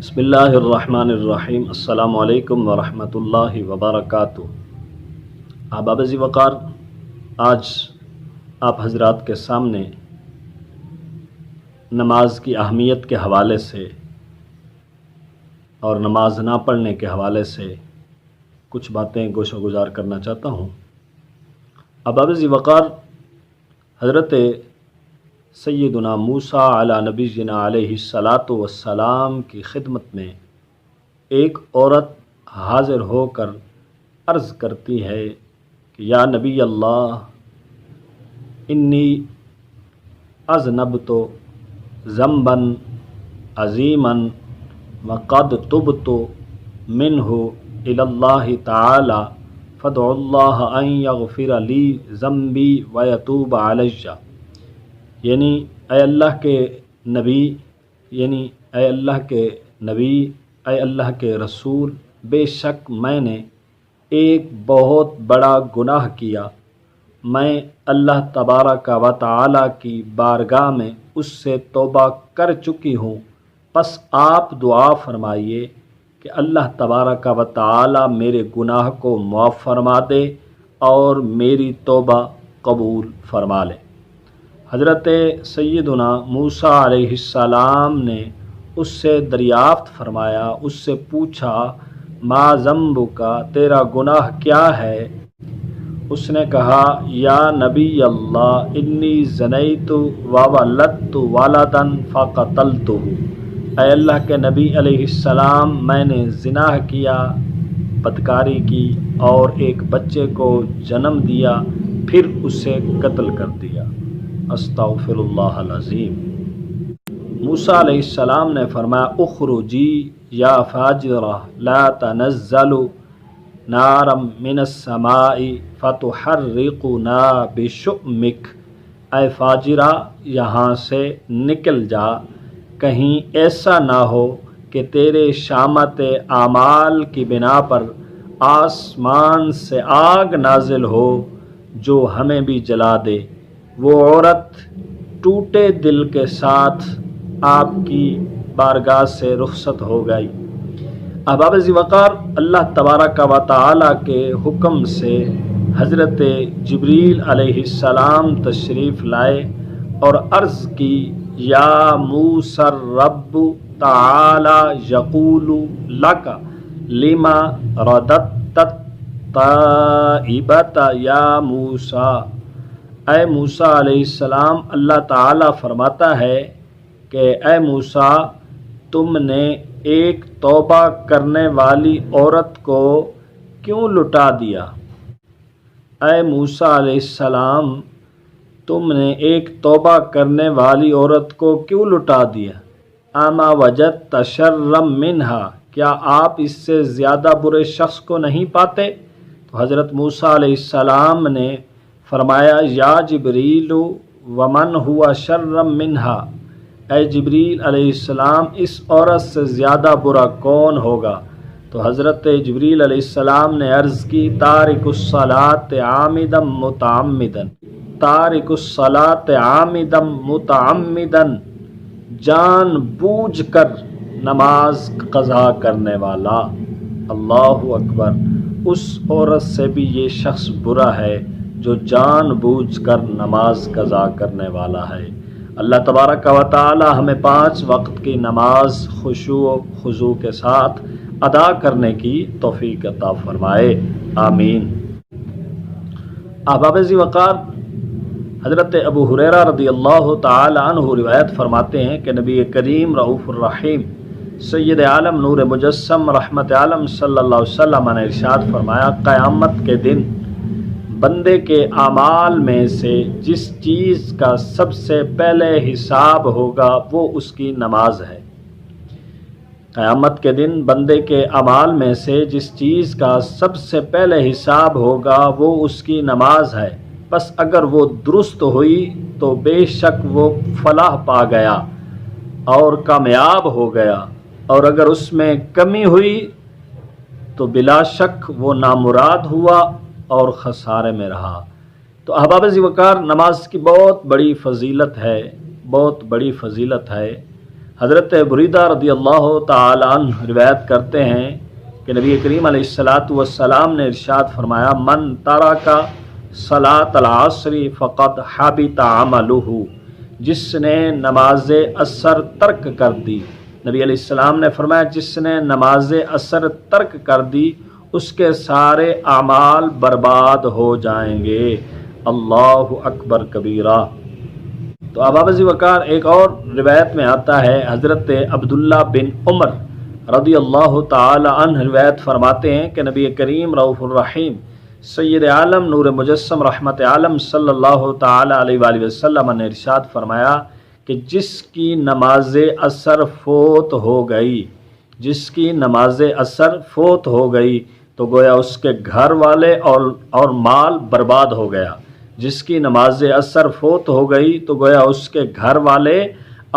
بسم اللہ الرحمن الرحیم۔ السلام علیکم ورحمۃ اللہ وبرکاتہ۔ احباب ذی وقار، آج آپ حضرات کے سامنے نماز کی اہمیت کے حوالے سے اور نماز نہ پڑھنے کے حوالے سے کچھ باتیں گوشہ گزار کرنا چاہتا ہوں۔ احباب ذی وقار، حضرت سیدنا موسیٰ علی نبینا علیہ الصلاۃ والسلام کی خدمت میں ایک عورت حاضر ہو کر عرض کرتی ہے کہ یا نبی اللہ، انی اذنبت ذنبا عظیما وقد تبت منہ الی اللہ تعالی فادعوا اللہ ان یغفر لی ذنبی ویتوب علی۔ یعنی اے اللہ کے نبی، اے اللہ کے رسول، بے شک میں نے ایک بہت بڑا گناہ کیا، میں اللہ تبارک و تعالی کی بارگاہ میں اس سے توبہ کر چکی ہوں، پس آپ دعا فرمائیے کہ اللہ تبارک و تعالی میرے گناہ کو معاف فرما دے اور میری توبہ قبول فرما لے۔ حضرت سیدنا موسیٰ علیہ السلام نے اس سے دریافت فرمایا، اس سے پوچھا ما ذنبک، تیرا گناہ کیا ہے؟ اس نے کہا یا نبی اللہ، انی زنیت وولدت ولدا فقتلتہ۔ اے اللہ کے نبی علیہ السلام، میں نے زنا کیا، بدکاری کی اور ایک بچے کو جنم دیا، پھر اسے قتل کر دیا۔ استغفر اللہ العظیم۔ موسیٰ علیہ السلام نے فرمایا اخرجی یا فاجرہ لا تنزل نارا من السماء فتحرقنا بشؤمک۔ اے فاجرہ، یہاں سے نکل جا، کہیں ایسا نہ ہو کہ تیرے شامت اعمال کی بنا پر آسمان سے آگ نازل ہو جو ہمیں بھی جلا دے۔ وہ عورت ٹوٹے دل کے ساتھ آپ کی بارگاہ سے رخصت ہو گئی۔ احباب ذی وقار، اللہ تبارک و تعالی کے حکم سے حضرت جبریل علیہ السلام تشریف لائے اور عرض کی یا موسیٰ الرب تعالی یقول لک لما رددت الطائبۃ یا موسیٰ۔ اے موسیٰ علیہ السلام، اللہ تعالیٰ فرماتا ہے کہ اے موسیٰ، تم نے ایک توبہ کرنے والی عورت کو کیوں لٹا دیا؟ اے موسیٰ علیہ السلام، تم نے ایک توبہ کرنے والی عورت کو کیوں لٹا دیا؟ اما وجدت شرا منہا، کیا آپ اس سے زیادہ برے شخص کو نہیں پاتے؟ تو حضرت موسیٰ علیہ السلام نے فرمایا یا جبریل ومن ہوا شر منہا، اے جبریل علیہ السلام، اس عورت سے زیادہ برا کون ہوگا؟ تو حضرت جبریل علیہ السلام نے عرض کی تارک الصلاۃ عامدا متعمدا، تارک الصلاۃ عامدا متعمدا، جان بوجھ کر نماز قضا کرنے والا۔ اللہ اکبر، اس عورت سے بھی یہ شخص برا ہے جو جان بوجھ کر نماز قضا کرنے والا ہے۔ اللہ تبارک و تعالی ہمیں 5 وقت کی نماز خشوع و خضوع کے ساتھ ادا کرنے کی توفیق عطا فرمائے، آمین۔ احباب ذی وقار، حضرت ابو ہریرہ رضی اللہ تعالی عنہ روایت فرماتے ہیں کہ نبی کریم رؤوف الرحیم سید عالم نور مجسم رحمت عالم صلی اللہ علیہ وسلم نے ارشاد فرمایا قیامت کے دن بندے کے اعمال میں سے جس چیز کا سب سے پہلے حساب ہوگا وہ اس کی نماز ہے۔ قیامت کے دن بندے کے اعمال میں سے جس چیز کا سب سے پہلے حساب ہوگا وہ اس کی نماز ہے، بس اگر وہ درست ہوئی تو بے شک وہ فلاح پا گیا اور کامیاب ہو گیا، اور اگر اس میں کمی ہوئی تو بلا شک وہ نامراد ہوا اور خسارے میں رہا۔ تو احباب ذی وقار، نماز کی بہت بڑی فضیلت ہے، بہت بڑی فضیلت ہے۔ حضرت بریدہ رضی اللہ تعالی عنہ روایت کرتے ہیں کہ نبی کریم علیہ الصلاۃ والسلام نے ارشاد فرمایا من ترک صلاۃ العصر فقد حبط عملہ، جس نے نماز عصر ترک کر دی، نبی علیہ السلام نے فرمایا جس نے نماز عصر ترک کر دی اس کے سارے اعمال برباد ہو جائیں گے۔ اللہ اکبر کبیرہ۔ تو ابا ذی وقار ایک اور روایت میں آتا ہے، حضرت عبداللہ بن عمر رضی اللہ تعالی عنہ روایت فرماتے ہیں کہ نبی کریم رؤوف الرحیم سید عالم نور مجسم رحمت عالم صلی اللہ تعالی علیہ وآلہ وسلم نے ارشاد فرمایا کہ جس کی نماز عصر فوت ہو گئی، جس کی نماز عصر فوت ہو گئی تو گویا اس کے گھر والے اور مال برباد ہو گیا، جس کی نماز عصر فوت ہو گئی تو گویا اس کے گھر والے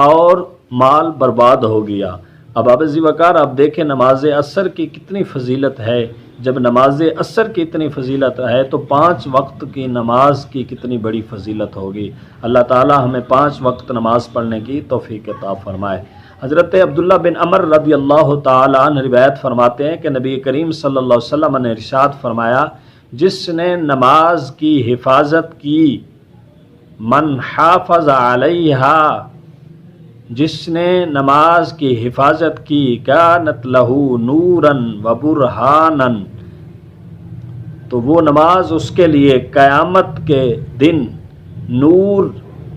اور مال برباد ہو گیا۔ اب ابا ذی وقار آپ دیکھیں نماز عصر کی کتنی فضیلت ہے، جب نماز عصر کی اتنی فضیلت ہے تو 5 وقت کی نماز کی کتنی بڑی فضیلت ہوگی۔ اللہ تعالی ہمیں 5 وقت نماز پڑھنے کی توفیق عطا فرمائے۔ حضرت عبداللہ بن عمر رضی اللہ تعالی عنہ روایت فرماتے ہیں کہ نبی کریم صلی اللہ علیہ وسلم نے ارشاد فرمایا جس نے نماز کی حفاظت کی، من حافظ علیہا، جس نے نماز کی حفاظت کی، کانت لہو نوراً و برہاناً، تو وہ نماز اس کے لیے قیامت کے دن نور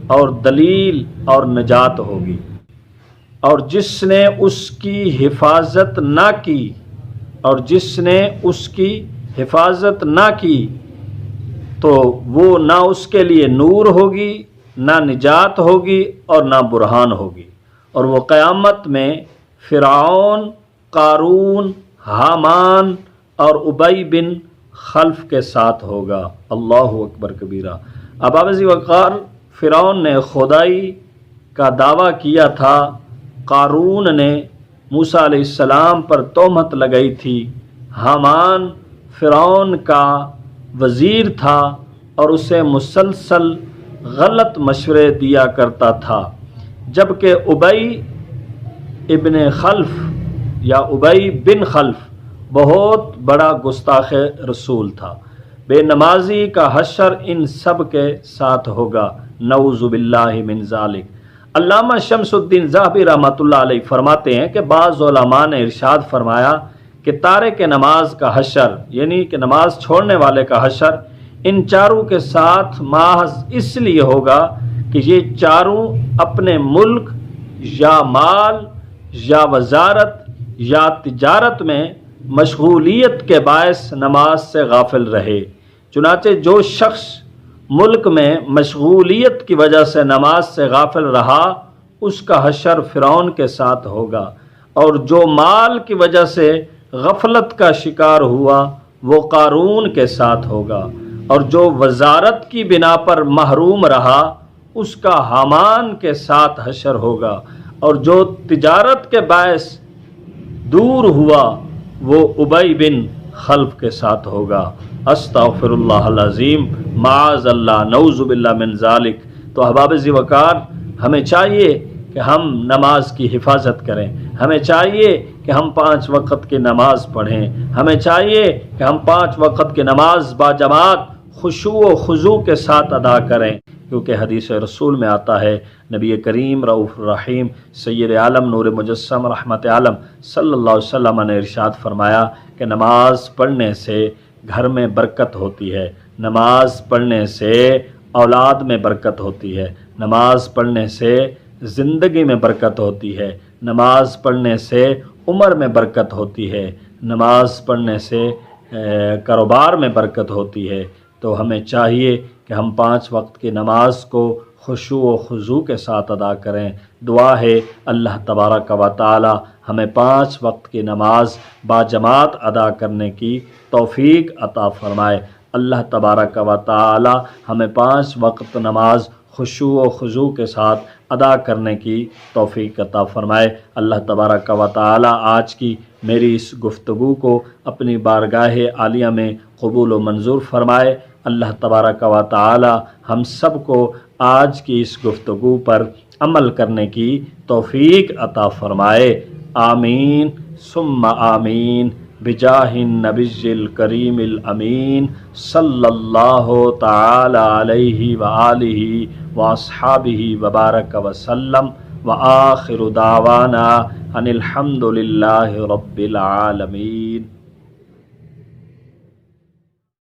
اور دلیل اور نجات ہوگی، اور جس نے اس کی حفاظت نہ کی، اور جس نے اس کی حفاظت نہ کی تو وہ نہ اس کے لیے نور ہوگی، نہ نجات ہوگی اور نہ برہان ہوگی، اور وہ قیامت میں فرعون، قارون، حامان اور ابی بن خلف کے ساتھ ہوگا۔ اللہ اکبر کبیرہ۔ اب ابا ذی وقار فرعون نے خدائی کا دعویٰ کیا تھا، قارون نے موسیٰ علیہ السلام پر تہمت لگائی تھی، حامان فرعون کا وزیر تھا اور اسے مسلسل غلط مشورے دیا کرتا تھا، جبکہ ابی ابن خلف یا ابی بن خلف بہت بڑا گستاخ رسول تھا۔ بے نمازی کا حشر ان سب کے ساتھ ہوگا، نعوذ باللہ من ذالک۔ علامہ شمس الدین ذہبی رحمۃ اللہ علیہ فرماتے ہیں کہ بعض علماء نے ارشاد فرمایا کہ تارک نماز کا حشر، یعنی کہ نماز چھوڑنے والے کا حشر ان چاروں کے ساتھ محض اس لیے ہوگا کہ یہ چاروں اپنے ملک یا مال یا وزارت یا تجارت میں مشغولیت کے باعث نماز سے غافل رہے۔ چنانچہ جو شخص ملک میں مشغولیت کی وجہ سے نماز سے غافل رہا اس کا حشر فرعون کے ساتھ ہوگا، اور جو مال کی وجہ سے غفلت کا شکار ہوا وہ قارون کے ساتھ ہوگا، اور جو وزارت کی بنا پر محروم رہا اس کا حامان کے ساتھ حشر ہوگا، اور جو تجارت کے باعث دور ہوا وہ ابی بن خلف کے ساتھ ہوگا۔ استغفر اللہ العظیم، معاذ اللہ، نعوذ باللہ من ذالک۔ تو احباب ذی وقار ہمیں چاہیے کہ ہم نماز کی حفاظت کریں، ہمیں چاہیے کہ ہم 5 وقت کی نماز پڑھیں، ہمیں چاہیے کہ ہم 5 وقت کی نماز باجماعت خشوع و خضوع کے ساتھ ادا کریں، کیونکہ حدیث رسول میں آتا ہے نبی کریم رؤوف الرحیم سید عالم نور مجسم رحمت عالم صلی اللہ علیہ وسلم نے ارشاد فرمایا کہ نماز پڑھنے سے گھر میں برکت ہوتی ہے، نماز پڑھنے سے اولاد میں برکت ہوتی ہے، نماز پڑھنے سے زندگی میں برکت ہوتی ہے، نماز پڑھنے سے عمر میں برکت ہوتی ہے، نماز پڑھنے سے کاروبار میں برکت ہوتی ہے۔ تو ہمیں چاہیے کہ ہم 5 وقت کی نماز کو خشوع و خضوع کے ساتھ ادا کریں۔ دعا ہے اللہ تبارک و تعالی ہمیں 5 وقت کی نماز باجماعت ادا کرنے کی توفیق عطا فرمائے۔ اللہ تبارک و تعالی ہمیں 5 وقت نماز خشوع و خضوع کے ساتھ ادا کرنے کی توفیق عطا فرمائے۔ اللہ تبارک و تعالی آج کی میری اس گفتگو کو اپنی بارگاہ عالیہ میں قبول و منظور فرمائے۔ اللہ تبارک و تعالی ہم سب کو آج کی اس گفتگو پر عمل کرنے کی توفیق عطا فرمائے۔ آمین ثم آمین بجاہ النبی الکریم الامین صلی اللہ تعالی علیہ وآلہ واصحابہ وبارک وسلم وآخر دعوانا ان الحمد للہ رب العالمین۔